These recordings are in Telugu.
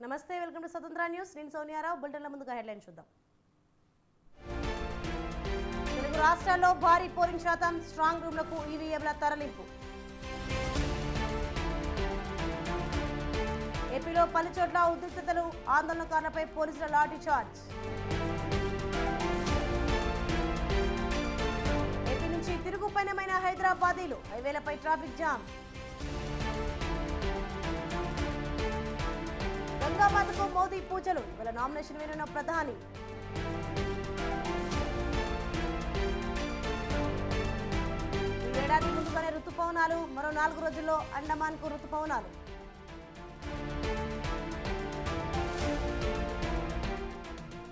నమస్తే, వెల్కమ్ టు స్వతంత్ర న్యూస్. నేను సోనియారావు. బులెటిన్ల ముందుగా హెడ్లైన్ చూద్దాం. తెలుగు రాష్ట్రాల్లో భారీ పోలింగ్ శాతం, స్ట్రాంగ్ రూమ్లకు ఈవీఎంల తరలింపు. ఏపీలో పలు చోట్ల ఉద్రిక్తతలు, ఆందోళనకారులపై పోలీసుల లాఠీ చార్జ్. ఏపీ నుంచి తిరుగుపయనమైన హైదరాబాదీలు, హైవేలపై ట్రాఫిక్ జామ్. గంగామాతకు మోదీ పూజలు, ఇవాళ నామినేషన్ వేయనున్న ప్రధాని. ఈ ఏడాది ముందుగానే రుతుపవనాలు, మరో 4 రోజుల్లో అండమాన్కు రుతుపవనాలు.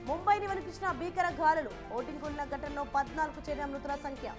ముంబైని వణికించిన భీకర గాలులు, ఓటింగ్ కూలిన ఘటనలో 14కు చేరిన మృతుల సంఖ్య.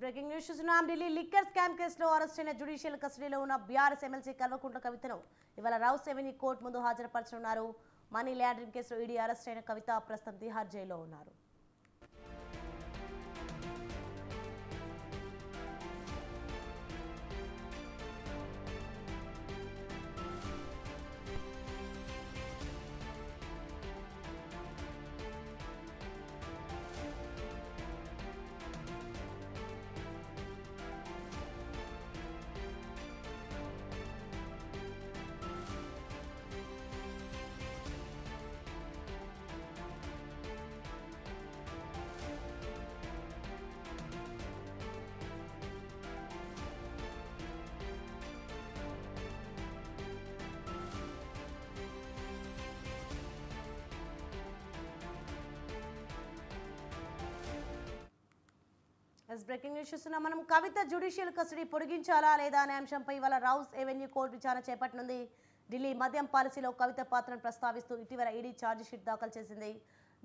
బ్రేకింగ్ న్యూస్ చూస్తున్నాం. ఢిల్లీ లిక్కర్ స్కామ్ కేసులో అరెస్ట్ అయిన జ్యుడిషియల్ కస్టడీలో ఉన్న బీఆర్ఎస్ ఎమ్మెల్సీ కల్వకుంట్ల కవితను ఇవాళ రౌస్ ఎవెన్యూ కోర్టు ముందు హాజరుపరచనున్నారు. మనీ లాండరింగ్ కేసులో ఈడీ అరెస్ట్ అయిన కవిత ప్రస్తుతం తిహార్ జైల్లో ఉన్నారు. బ్రేకింగ్ న్యూస్ చూస్తున్నాం. మనం కవిత జ్యుడిషియల్ కస్టడీ పొడిగించాలా లేదా అనే అంశంపై ఇవాళ రౌస్ ఎవెన్యూ కోర్టు విచారణ చేపట్టనుంది. ఢిల్లీ మద్యం పాలసీలో కవిత పాత్రను ప్రస్తావిస్తూ ఇటీవల ఈడీ ఛార్జిషీట్ దాఖలు చేసింది.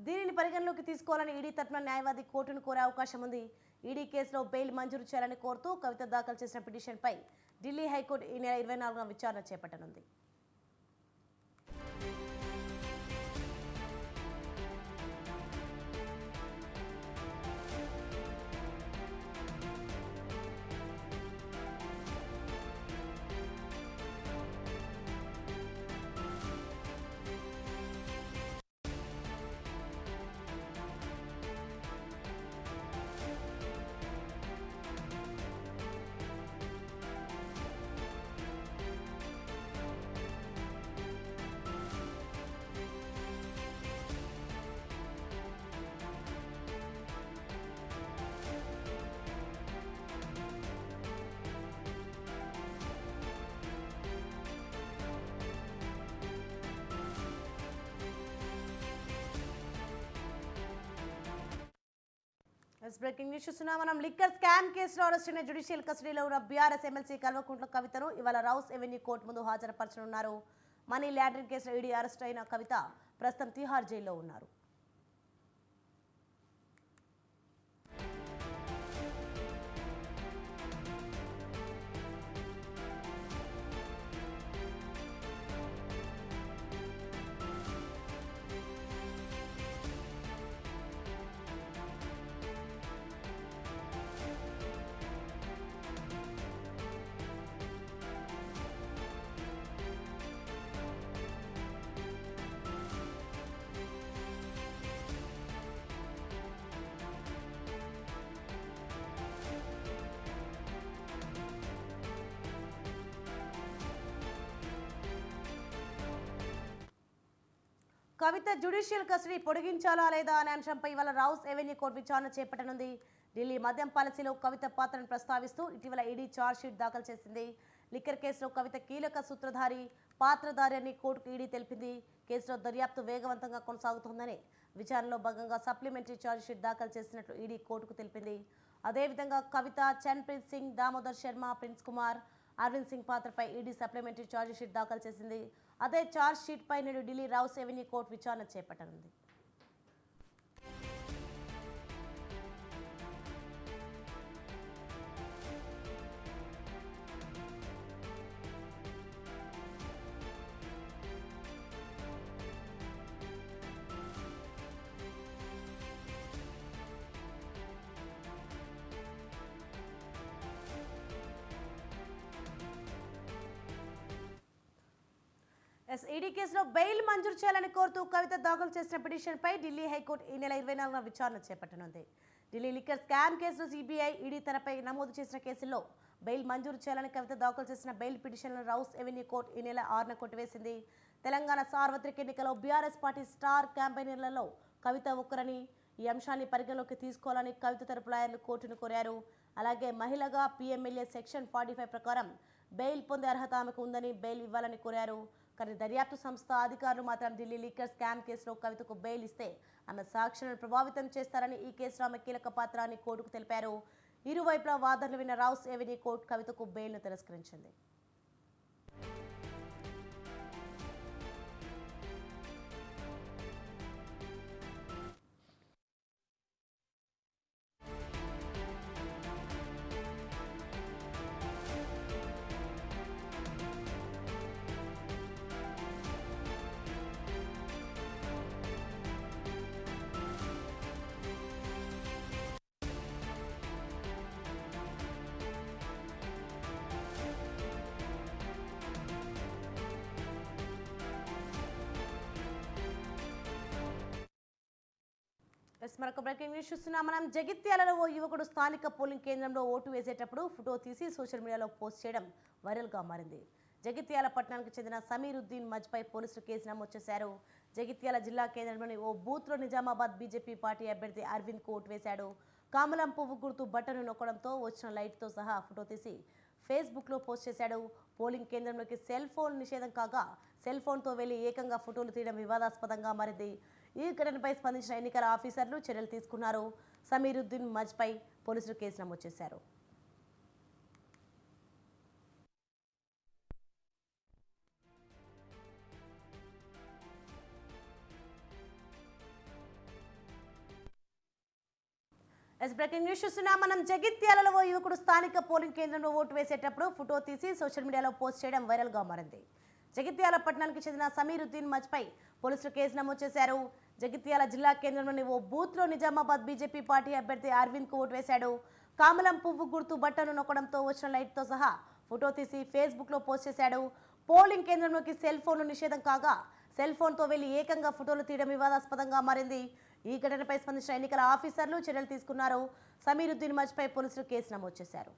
దీనిని పరిగణలోకి తీసుకోవాలని ఈడీ తరఫున న్యాయవాది కోర్టును కోరే అవకాశం ఉంది. ఈడీ కేసులో బెయిల్ మంజూరు చేయాలని కోరుతూ కవిత దాఖలు చేసిన పిటిషన్పై ఢిల్లీ హైకోర్టు ఈ నెల 24న విచారణ చేపట్టనుంది. బ్రేకింగ్ న్యూస్ చూస్తున్నాం. మనం లిక్కర్ స్కామ్ కేసులో అరెస్ట్ అయిన జ్యుడిషియల్ కస్టడీలో ఉన్న బీఆర్ఎస్ ఎమ్మెల్సీ కల్వకుంట్ల కవితను ఇవాళ రౌస్ ఎవెన్యూ కోర్టు ముందు హాజరుపరచనున్నారు. మనీ లాండరింగ్ కేసులో ఈడీ అరెస్ట్ అయిన కవిత ప్రస్తుతం తిహార్ జైల్లో ఉన్నారు. కవిత జ్యుడిషియల్ కస్టడీ పొడిగించాలా లేదా అనే అంశంపై ఇవాళ రౌస్ ఎవెన్యూ కోర్టు విచారణ చేపట్టనుంది. ఢిల్లీ మద్యం పాలసీలో కవిత పాత్రను ప్రస్తావిస్తూ ఇటీవల ఈడీ ఛార్జ్షీట్ దాఖలు చేసింది. లిక్కర్ కేసులో కవిత కీలక సూత్రధారి పాత్రధారి అని కోర్టుకు ఈడీ తెలిపింది. కేసులో దర్యాప్తు వేగవంతంగా కొనసాగుతోందని విచారణలో భాగంగా సప్లిమెంటరీ ఛార్జ్షీట్ దాఖలు చేసినట్లు ఈడీ కోర్టుకు తెలిపింది. అదేవిధంగా కవిత, చన్ప్రీత్ సింగ్, దామోదర్ శర్మ, ప్రిన్స్ కుమార్, అరవింద్ సింగ్ పాత్రపై ఈడీ సప్లిమెంటరీ ఛార్జ్షీట్ దాఖలు చేసింది. అదే ఛార్జ్షీట్ పై నేడు ఢిల్లీ రౌస్ ఎవెన్యూ కోర్టు విచారణ చేపట్టనుంది. ఈడీ కేసులో బెయిల్ మంజూరు చేయాలని కోరుతూ కవిత దాఖలు చేసిన పిటిషన్పై ఢిల్లీ హైకోర్టు ఈ నెల 24న విచారణ చేపట్టనుంది. ఢిల్లీ లిక్కర్ స్కామ్ కేసులో సిబిఐ, ఈడీ తనపై నమోదు చేసిన కేసుల్లో బెయిల్ మంజూరు చేయాలని కవిత దాఖలు చేసిన బెయిల్ పిటిషన్లను రౌస్ ఎవెన్యూ కోర్టు ఈ నెల 6న కొట్టివేసింది. తెలంగాణ సార్వత్రిక ఎన్నికల్లో బీఆర్ఎస్ పార్టీ స్టార్ క్యాంపెయినర్లలో కవిత ఒక్కరని, ఈ అంశాన్ని పరిగణలోకి తీసుకోవాలని కవిత తరపు లాయర్లు కోర్టును కోరారు. అలాగే మహిళగా పీఎంఎల్ఏ సెక్షన్ 45 ప్రకారం బెయిల్ పొందే అర్హత ఆమెకు ఉందని బెయిల్ ఇవ్వాలని కోరారు. కానీ దర్యాప్తు సంస్థ అధికారులు మాత్రం ఢిల్లీ లిక్కర్ స్కామ్ కేసులో కవితకు బెయిల్ ఇస్తే ఆమె సాక్ష్యాలను ప్రభావితం చేస్తారని, ఈ కేసులో ఆమె కీలక పాత్ర అని కోర్టుకు తెలిపారు. ఇరువైపులా వాదనలు విన్న రౌస్ ఎవెన్యూ కోర్టు కవితకు బెయిల్ను తిరస్కరించింది. మరొక బ్రేకింగ్ న్యూస్ చూస్తున్నాం. మనం జగిత్యాలలో ఓ యువకుడు స్థానిక పోలింగ్ కేంద్రంలో ఓటు వేసేటప్పుడు ఫోటో తీసి సోషల్ మీడియాలో పోస్ట్ చేయడం వైరల్గా మారింది. జగిత్యాల పట్టణానికి చెందిన సమీరుద్దీన్ మజ్పై పోలీసులు కేసు నమోదు చేశారు. జగిత్యాల జిల్లా కేంద్రంలోని ఓ బూత్లో నిజామాబాద్ బీజేపీ పార్టీ అభ్యర్థి అరవింద్కు ఓటు వేశాడు. కమలం పువ్వు గుర్తు బటన్ నొక్కడంతో వచ్చిన లైట్తో సహా ఫోటో తీసి ఫేస్బుక్లో పోస్ట్ చేశాడు. పోలింగ్ కేంద్రంలోకి సెల్ ఫోన్ నిషేధం కాగా సెల్ ఫోన్తో వెళ్లి ఏకంగా ఫోటోలు తీయడం వివాదాస్పదంగా మారింది. ఈ ఘటనపై స్పందించిన ఎన్నికల ఆఫీసర్లు చర్యలు తీసుకున్నారు. సమీరుద్దీన్ మజ్పై పోలీసులు కేసు నమోదు చేశారు. బ్రేకింగ్ న్యూస్ చూస్తున్నాం. మనం జగిత్యాలలో ఓ యువకుడు స్థానిక పోలింగ్ కేంద్రంలో ఓటు వేసేటప్పుడు ఫోటో తీసి సోషల్ మీడియాలో పోస్ట్ చేయడం వైరల్గా మారింది. జగిత్యాల పట్టణానికి చెందిన సమీరుద్దీన్ మజ్పై పోలీసులు కేసు నమోదు చేశారు. జగిత్యాల జిల్లా కేంద్రంలోని ఓ బూత్లో నిజామాబాద్ బీజేపీ పార్టీ అభ్యర్థి అరవింద్కు ఓటు వేశాడు. కమలం పువ్వు గుర్తు బట్టను నొక్కడంతో వచ్చిన లైట్తో సహా ఫోటో తీసి ఫేస్బుక్లో పోస్ట్ చేశాడు. పోలింగ్ కేంద్రంలోకి సెల్ ఫోన్లు నిషేధం కాగా సెల్ ఫోన్తో వెళ్లి ఏకంగా ఫోటోలు తీయడం వివాదాస్పదంగా మారింది. ఈ ఘటనపై స్పందించిన ఎన్నికల ఆఫీసర్లు చర్యలు తీసుకున్నారు. సమీరుద్దీన్ మజ్పై పోలీసులు కేసు నమోదు చేశారు.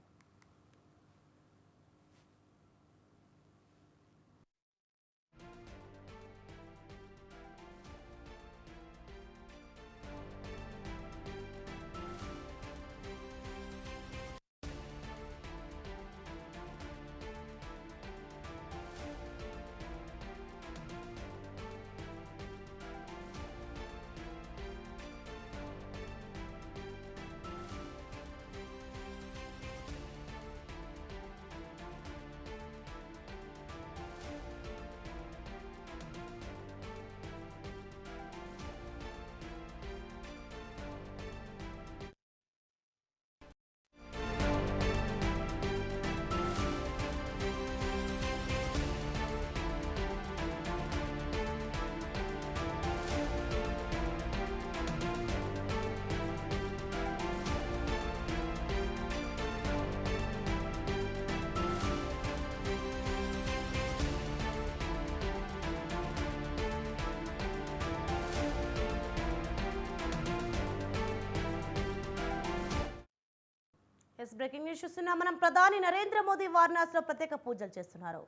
బ్రేకింగ్ న్యూస్ చూస్తున్నాం. మనం ప్రధాని నరేంద్ర మోదీ వారణాసిలో ప్రత్యేక పూజలు చేస్తున్నారు.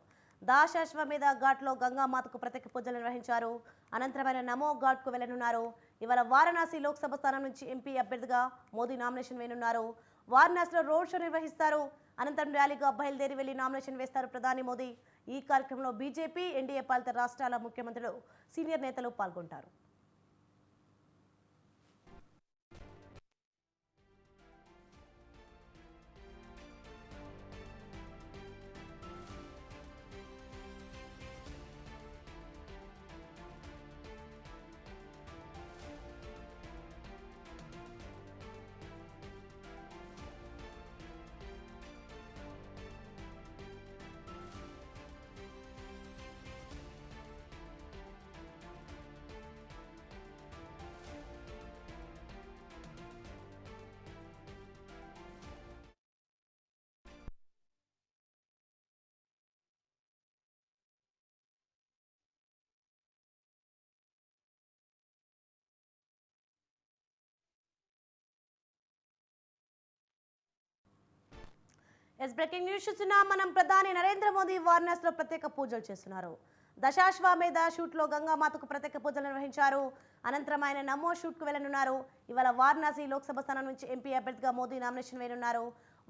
దాశాశ్వమేధ ఘాట్లో గంగామాతకు ప్రత్యేక పూజలు నిర్వహించారు. అనంతరమైన నమో ఘాట్కు వెళ్లనున్నారు. ఇవాళ వారణాసి లోక్సభ స్థానం నుంచి ఎంపీ అభ్యర్థిగా మోదీ నామినేషన్ వేయనున్నారు. వారణాసిలో రోడ్ షో నిర్వహిస్తారు. అనంతరం ర్యాలీగా బయలుదేరి వెళ్లి నామినేషన్ వేస్తారు ప్రధాని మోదీ. ఈ కార్యక్రమంలో బీజేపీ, ఎన్డీఏ పాలిత రాష్ట్రాల ముఖ్యమంత్రులు, సీనియర్ నేతలు పాల్గొంటారు. బ్రేకింగ్ న్యూస్ చూస్తున్నాం. మనం ప్రధాని నరేంద్ర మోదీ వారణాసిలో ప్రత్యేక పూజలు చేస్తున్నారు. దశాశ్వమేధ షూట్లో గంగామాతకు ప్రత్యేక పూజలు నిర్వహించారు. అనంతరం ఆయన నమో షూట్కు వెళ్లనున్నారు. ఇవాళ వారణాసి లోక్సభ స్థానం నుంచి ఎంపీ అభ్యర్థిగా మోదీ నామినేషన్ వేయనున్నారు.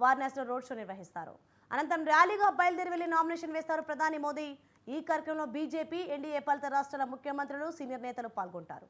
వారణాసిలో రోడ్ షో నిర్వహిస్తారు. అనంతరం ర్యాలీగా బయలుదేరి వెళ్లి నామినేషన్ వేస్తారు ప్రధాని మోదీ. ఈ కార్యక్రమంలో బీజేపీ, ఎన్డీఏ పాలిత రాష్ట్రాల ముఖ్యమంత్రులు, సీనియర్ నేతలు పాల్గొంటారు.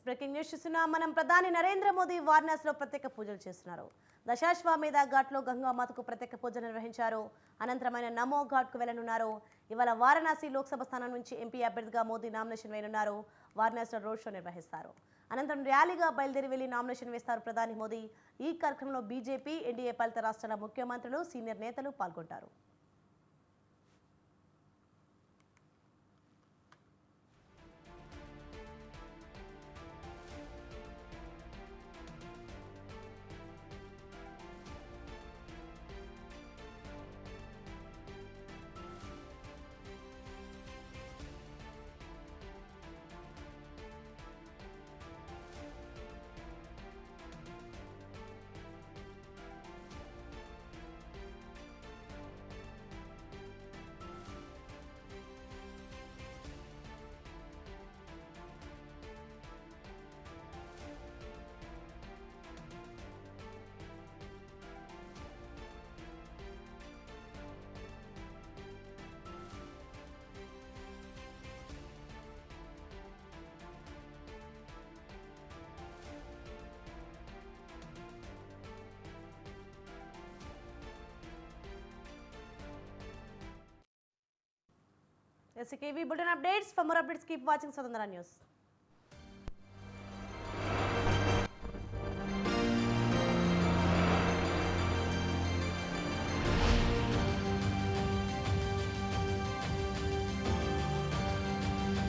బ్రేకింగ్ న్యూస్ చూస్తున్నాం. మనం ప్రధాని నరేంద్ర మోదీ వారణాసిలో ప్రత్యేక పూజలు చేస్తున్నారు. దశాశ్వమేధ ఘాట్లో గంగామాతకు ప్రత్యేక పూజలు నిర్వహించారు. అనంతరం ఆయన నమో ఘాట్కు వెళ్లనున్నారు. ఇవాళ వారణాసి లోక్సభ స్థానం నుంచి ఎంపీ అభ్యర్థిగా మోదీ నామినేషన్ వేయనున్నారు. వారణాసిలో రోడ్ షో నిర్వహిస్తారు. అనంతరం ర్యాలీగా బయలుదేరి వెళ్లి నామినేషన్ వేస్తారు ప్రధాని మోదీ. ఈ కార్యక్రమంలో బీజేపీ, ఎన్డీఏ పాలిత రాష్ట్రాల ముఖ్యమంత్రులు, సీనియర్ నేతలు పాల్గొంటారు. SKV Bulletin updates. For more updates, keep watching Swatandhara News.